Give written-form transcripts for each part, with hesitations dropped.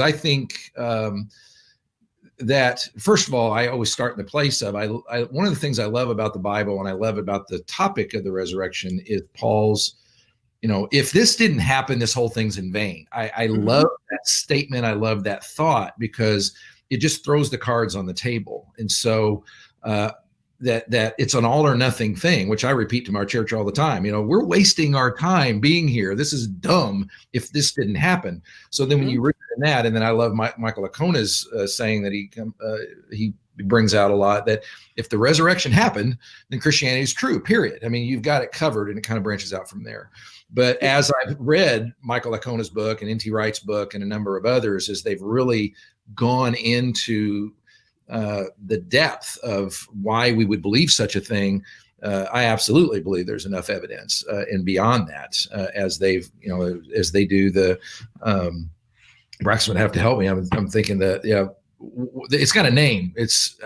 I think that, first of all, I always start in the place of, one of the things I love about the Bible and I love about the topic of the resurrection is Paul's, if this didn't happen, this whole thing's in vain. I love that statement. I love that thought because it just throws the cards on the table. And so that it's an all or nothing thing, which I repeat to my church all the time. We're wasting our time being here. This is dumb if this didn't happen. So then when you read that, and then I love Michael Akona's saying that he brings out a lot, that if the resurrection happened, then Christianity is true, period. I mean, you've got it covered, and it kind of branches out from there. But as I've read Michael Akona's book and N.T. Wright's book and a number of others, as they've really gone into the depth of why we would believe such a thing, I absolutely believe there's enough evidence, and beyond that, as they do the. Braxton would have to help me. I'm thinking that it's got a name. It's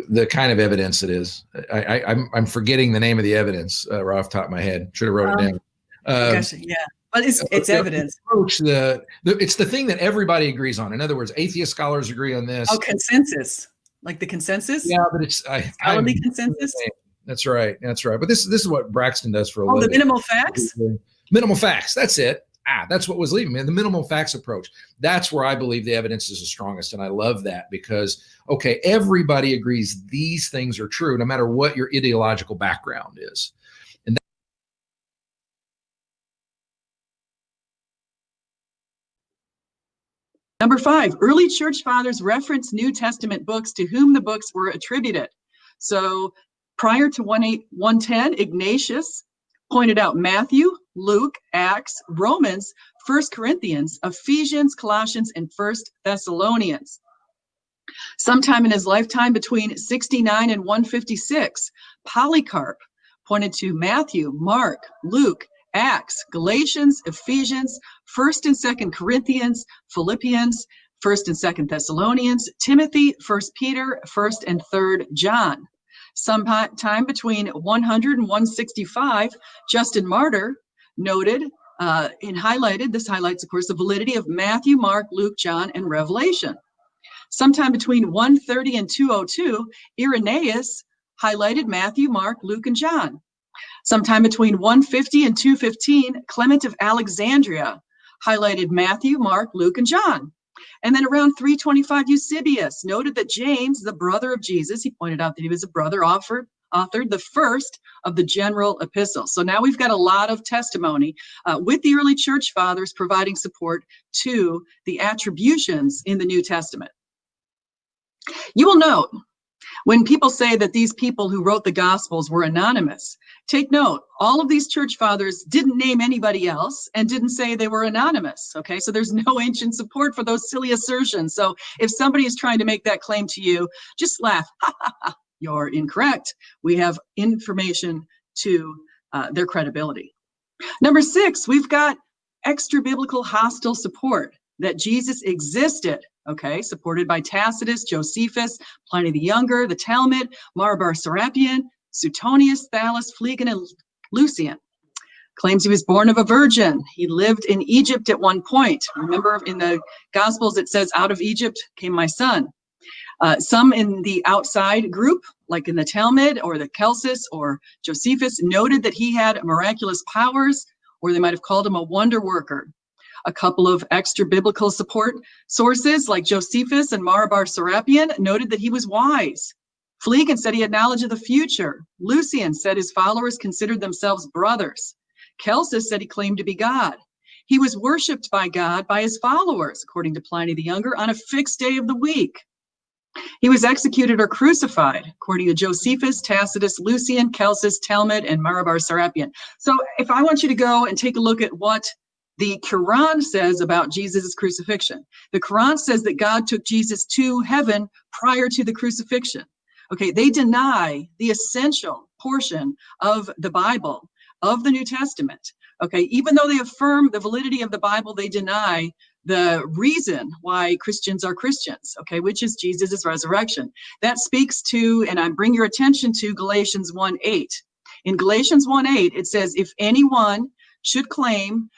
the kind of evidence it is. I'm forgetting the name of the evidence right off the top of my head. Should have wrote it down. Gotcha. Yeah. But it's evidence. It's the thing that everybody agrees on. In other words, atheist scholars agree on this. Oh, consensus, like the consensus. Yeah, but it's scholarly consensus. That's right. But this is what Braxton does for a living. The minimal facts. Minimal facts. That's it. That's what was leaving me. The minimal facts approach. That's where I believe the evidence is the strongest, and I love that because everybody agrees these things are true, no matter what your ideological background is. Number 5, early church fathers reference New Testament books to whom the books were attributed. So prior to 110, Ignatius pointed out Matthew, Luke, Acts, Romans, 1 Corinthians, Ephesians, Colossians, and 1 Thessalonians. Sometime in his lifetime between 69 and 156, Polycarp pointed to Matthew, Mark, Luke, Acts, Galatians, Ephesians, 1st and 2nd Corinthians, Philippians, 1st and 2nd Thessalonians, Timothy, 1st Peter, 1st and 3rd John. Sometime between 100 and 165, Justin Martyr noted and highlighted, this highlights, of course, the validity of Matthew, Mark, Luke, John, and Revelation. Sometime between 130 and 202, Irenaeus highlighted Matthew, Mark, Luke, and John. Sometime between 150 and 215, Clement of Alexandria highlighted Matthew, Mark, Luke, and John. And then around 325, Eusebius noted that James, the brother of Jesus, he pointed out that he was a brother, authored the first of the general epistles. So now we've got a lot of testimony with the early church fathers providing support to the attributions in the New Testament. You will note when people say that these people who wrote the Gospels were anonymous, take note, all of these church fathers didn't name anybody else and didn't say they were anonymous, okay? So there's no ancient support for those silly assertions. So if somebody is trying to make that claim to you, just laugh. Ha, ha, ha. You're incorrect. We have information to their credibility. Number 6, we've got extra-biblical hostile support that Jesus existed, okay, supported by Tacitus, Josephus, Pliny the Younger, the Talmud, Marabar Serapion, Suetonius, Thales, Phlegon, and Lucian. Claims he was born of a virgin. He lived in Egypt at one point. Remember in the Gospels it says, out of Egypt came my son. Some in the outside group, like in the Talmud or the Celsus or Josephus, noted that he had miraculous powers, or they might have called him a wonder worker. A couple of extra biblical support sources like Josephus and Marabar Serapion noted that he was wise. Phlegon said he had knowledge of the future. Lucian said his followers considered themselves brothers. Celsus said he claimed to be God. He was worshipped by God by his followers, according to Pliny the Younger, on a fixed day of the week. He was executed or crucified, according to Josephus, Tacitus, Lucian, Celsus, Talmud, and Marabar Serapion. So if I want you to go and take a look at what the Quran says about Jesus' crucifixion. The Quran says that God took Jesus to heaven prior to the crucifixion. Okay, they deny the essential portion of the Bible, of the New Testament. Okay, even though they affirm the validity of the Bible, they deny the reason why Christians are Christians, okay, which is Jesus' resurrection. That speaks to, and I bring your attention to Galatians 1:8. In Galatians 1:8, it says, if anyone should claim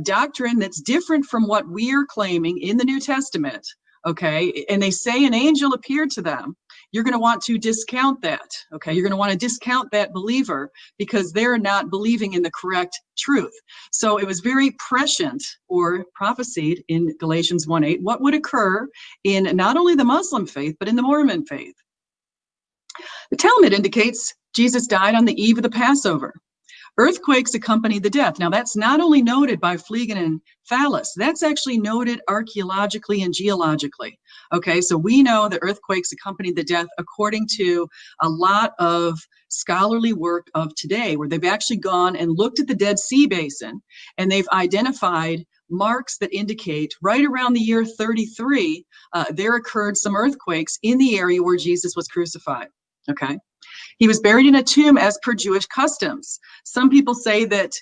doctrine that's different from what we're claiming in the New Testament, okay, and they say an angel appeared to them, you're going to want to discount that, okay? You're going to want to discount that believer because they're not believing in the correct truth. So it was very prescient or prophesied in Galatians 1:8 what would occur in not only the Muslim faith, but in the Mormon faith. The Talmud indicates Jesus died on the eve of the Passover. Earthquakes accompany the death. Now, that's not only noted by Fliegen and Thales, that's actually noted archaeologically and geologically. Okay, so we know that earthquakes accompany the death according to a lot of scholarly work of today, where they've actually gone and looked at the Dead Sea Basin, and they've identified marks that indicate right around the year 33, there occurred some earthquakes in the area where Jesus was crucified. Okay. He was buried in a tomb as per Jewish customs. Some people say that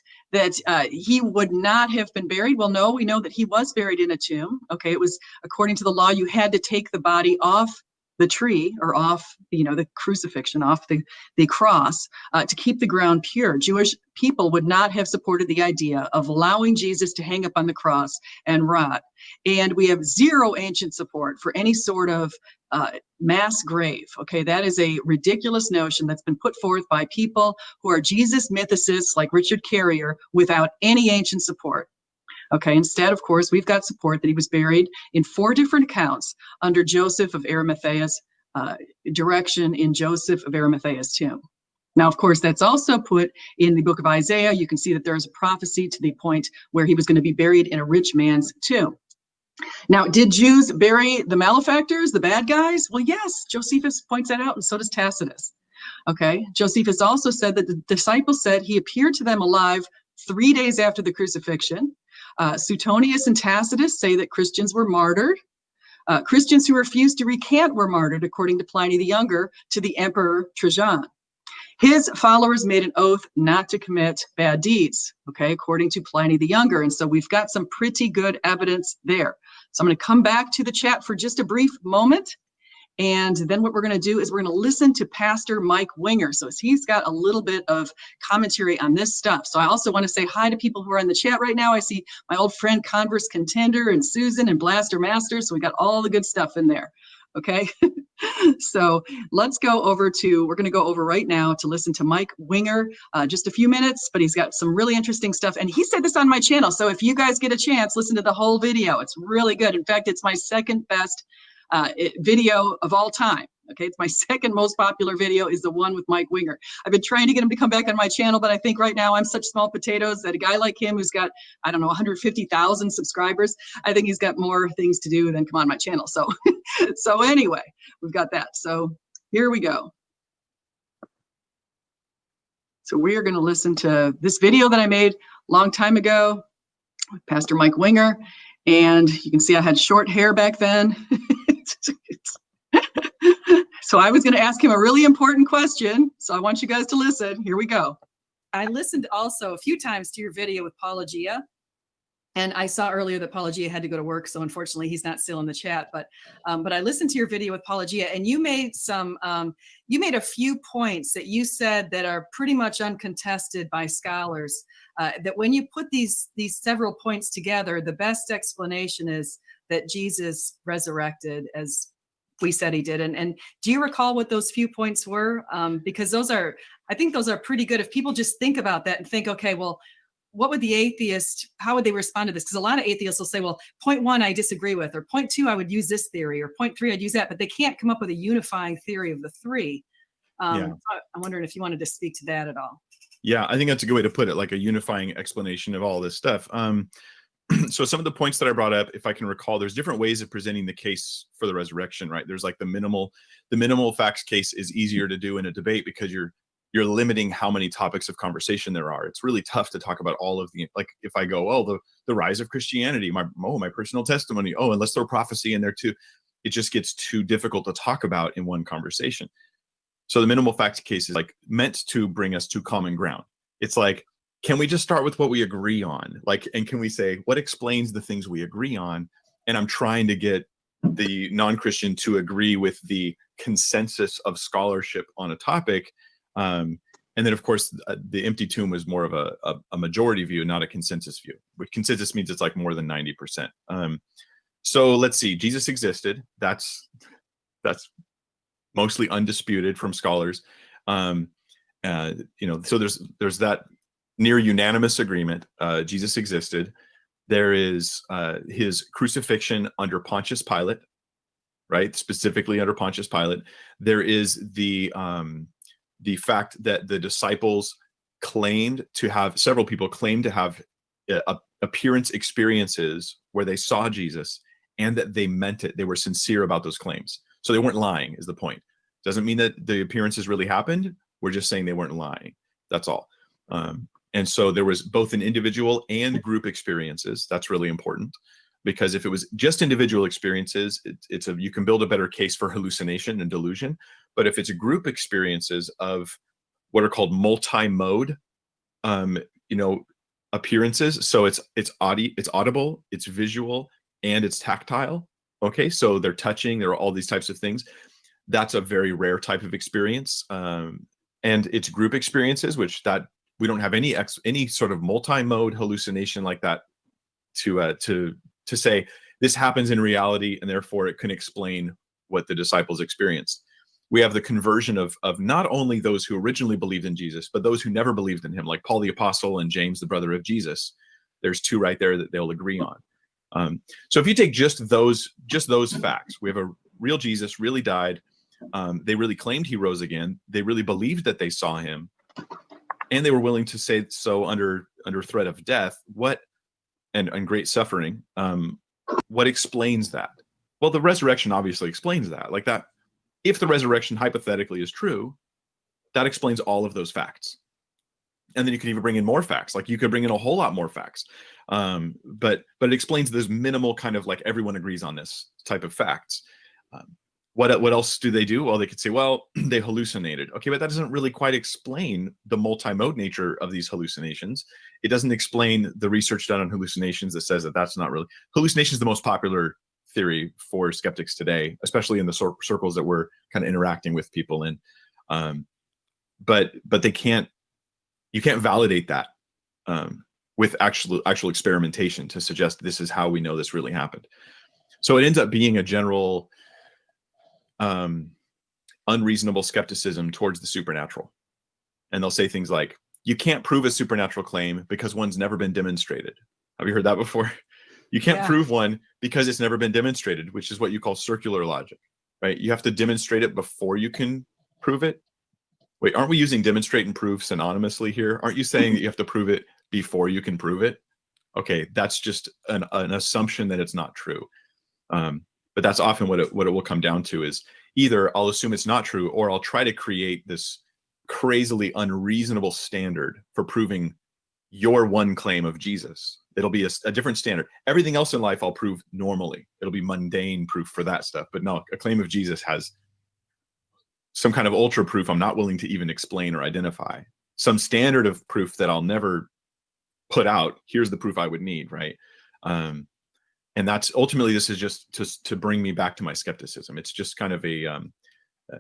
he would not have been buried. Well, no, we know that he was buried in a tomb. Okay, it was according to the law, you had to take the body off the tree or off, the crucifixion, off the cross to keep the ground pure. Jewish people would not have supported the idea of allowing Jesus to hang up on the cross and rot. And we have zero ancient support for any sort of mass grave. Okay, that is a ridiculous notion that's been put forth by people who are Jesus mythicists like Richard Carrier without any ancient support. Okay, instead, of course, we've got support that he was buried in 4 different accounts under Joseph of Arimathea's direction in Joseph of Arimathea's tomb. Now, of course, that's also put in the book of Isaiah. You can see that there's a prophecy to the point where he was going to be buried in a rich man's tomb. Now, did Jews bury the malefactors, the bad guys? Well, yes, Josephus points that out, and so does Tacitus. Okay, Josephus also said that the disciples said he appeared to them alive 3 days after the crucifixion. Suetonius and Tacitus say that Christians were martyred. Christians who refused to recant were martyred, according to Pliny the Younger, to the Emperor Trajan. His followers made an oath not to commit bad deeds, okay, according to Pliny the Younger. And so we've got some pretty good evidence there. So I'm going to come back to the chat for just a brief moment. And then what we're going to do is we're going to listen to Pastor Mike Winger. So he's got a little bit of commentary on this stuff. So I also want to say hi to people who are in the chat right now. I see my old friend Converse Contender and Susan and Blaster Master. So we got all the good stuff in there. Okay. So let's go over we're going to go over right now to listen to Mike Winger, just a few minutes, but he's got some really interesting stuff. And he said this on my channel. So if you guys get a chance, listen to the whole video. It's really good. In fact, it's my second best video of all time. Okay, it's my second most popular video is the one with Mike Winger. I've been trying to get him to come back on my channel, but I think right now I'm such small potatoes that a guy like him who's got, 150,000 subscribers, I think he's got more things to do than come on my channel. So, so anyway, we've got that. So here we go. So we are going to listen to this video that I made a long time ago with Pastor Mike Winger. And you can see I had short hair back then. So I was going to ask him a really important question. So I want you guys to listen. Here we go. I listened also a few times to your video with Paulogia. And I saw earlier that Paulogia had to go to work. So unfortunately, he's not still in the chat. But I listened to your video with Paulogia, and you made a few points that you said that are pretty much uncontested by scholars. That when you put these several points together, the best explanation is that Jesus resurrected as we said he did. And do you recall what those few points were? Because I think those are pretty good. If people just think about that and think, okay, well, what would the atheist, how would they respond to this? Because a lot of atheists will say, well, point 1, I disagree with, or point 2, I would use this theory, or point 3, I'd use that, but they can't come up with a unifying theory of the 3. I'm wondering if you wanted to speak to that at all. Yeah, I think that's a good way to put it, like a unifying explanation of all this stuff. So some of the points that I brought up, if I can recall, there's different ways of presenting the case for the resurrection, right? There's like the minimal facts case is easier to do in a debate because you're limiting how many topics of conversation there are. It's really tough to talk about all of the, like if I go, oh, the rise of Christianity, my personal testimony, oh, and let's throw prophecy in there too. It just gets too difficult to talk about in one conversation. So the minimal facts case is like meant to bring us to common ground. It's like, can we just start with what we agree on? Like, and can we say what explains the things we agree on? And I'm trying to get the non-Christian to agree with the consensus of scholarship on a topic. And And then, of course, the empty tomb was more of a majority view, not a consensus view. But consensus means it's like more than 90%. So let's see. Jesus existed. That's mostly undisputed from scholars. You know, so there's that near unanimous agreement. Jesus existed. There is his crucifixion under Pontius Pilate, right? Specifically under Pontius Pilate. There is the fact that the disciples claimed to have, several people claimed to have appearance experiences where they saw Jesus, and that they meant it. They were sincere about those claims. So they weren't lying, is the point. Doesn't mean that the appearances really happened. We're just saying they weren't lying. That's all. And so there was both an individual and group experiences. That's really important, because if it was just individual experiences, you can build a better case for hallucination and delusion. But if it's a group experiences of what are called multi-mode, you know, appearances. So it's audible, it's visual, and it's tactile. Okay, so they're touching. There are all these types of things. That's a very rare type of experience, and it's group experiences, which that we don't have any sort of multi-mode hallucination like that to say this happens in reality, and therefore it can explain what the disciples experienced. We have the conversion of not only those who originally believed in Jesus, but those who never believed in him, like Paul the Apostle and James, the brother of Jesus. There's two right there that they'll agree on. So if you take just those facts, we have a real Jesus, really died. They really claimed he rose again. They really believed that they saw him, and they were willing to say so under threat of death. And great suffering. What explains that? Well, the resurrection obviously explains that. Like that, if the resurrection hypothetically is true, that explains all of those facts. And then you could even bring in more facts. Like you could bring in a whole lot more facts. But it explains this minimal kind of like everyone agrees on this type of facts. What else do they do? Well, they could say, well, they hallucinated. Okay, but that doesn't really quite explain the multi-mode nature of these hallucinations. It doesn't explain the research done on hallucinations that says that that's not really. Hallucination is the most popular theory for skeptics today, especially in the circles that we're kind of interacting with people in. But you can't validate that with actual experimentation to suggest this is how we know this really happened. So it ends up being a general unreasonable skepticism towards the supernatural. And they'll say things like, you can't prove a supernatural claim because one's never been demonstrated. Have you heard that before? You can't prove one because it's never been demonstrated, which is what you call circular logic, right? You have to demonstrate it before you can prove it. Wait, aren't we using demonstrate and prove synonymously here? Aren't you saying that you have to prove it before you can prove it? Okay, that's just an assumption that it's not true. But that's often what it will come down to is either I'll assume it's not true, or I'll try to create this crazily unreasonable standard for proving your one claim of Jesus. It'll be a different standard. Everything else in life I'll prove normally. It'll be mundane proof for that stuff. But no, a claim of Jesus has some kind of ultra proof I'm not willing to even explain or identify. Some standard of proof that I'll never put out. Here's the proof I would need, right? And that's ultimately, this is just to bring me back to my skepticism. It's just kind of an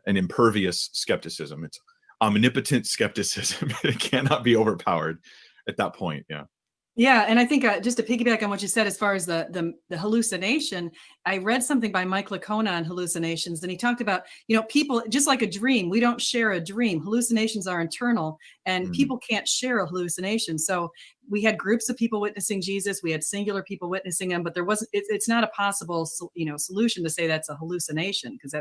impervious skepticism. It's omnipotent skepticism. It cannot be overpowered at that point. Yeah. Yeah, and I think just to piggyback on what you said, as far as the hallucination, I read something by Mike Licona on hallucinations, and he talked about, people, just like a dream, we don't share a dream. Hallucinations are internal, and people can't share a hallucination. So we had groups of people witnessing Jesus, we had singular people witnessing him, but there wasn't. It's not a possible, solution to say that's a hallucination, because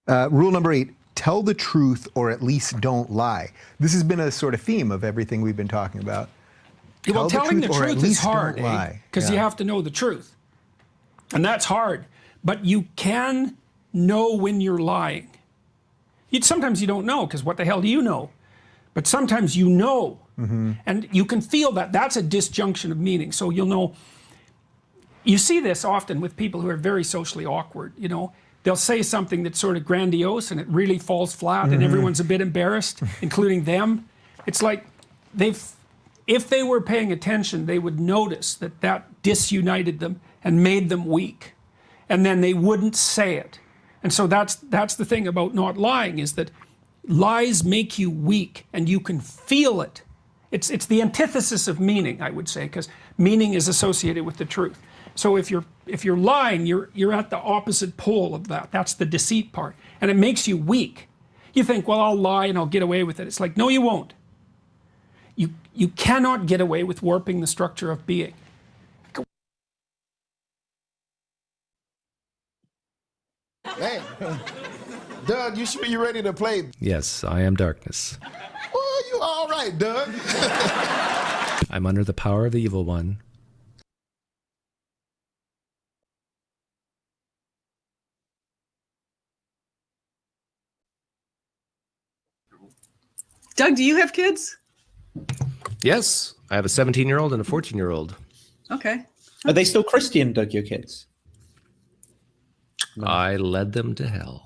that. Rule number 8. Tell the truth, or at least don't lie. This has been a sort of theme of everything we've been talking about. Well, telling the truth is hard, because you have to know the truth. And that's hard. But you can know when you're lying. Sometimes you don't know, because what the hell do you know? But sometimes you know. And you can feel that. That's a disjunction of meaning. So you'll know. You see this often with people who are very socially awkward, They'll say something that's sort of grandiose, and it really falls flat, and everyone's a bit embarrassed, including them. It's like if they were paying attention, they would notice that disunited them and made them weak, and then they wouldn't say it. And so that's the thing about not lying, is that Lies make you weak, and you can feel it. It's the antithesis of meaning, I would say, because meaning is associated with the truth. So if you're lying, you're at the opposite pole of that. That's the deceit part, and it makes you weak. You think, well, I'll lie and I'll get away with it. It's like, no, you won't. You cannot get away with warping the structure of being. Man, Doug, you sure you ready to play? Yes, I am darkness. Oh, you all right, Doug? I'm under the power of the evil one. Doug, do you have kids? Yes, I have a 17-year-old and a 14-year-old. Okay. Are they still Christian, Doug, your kids? No. I led them to hell.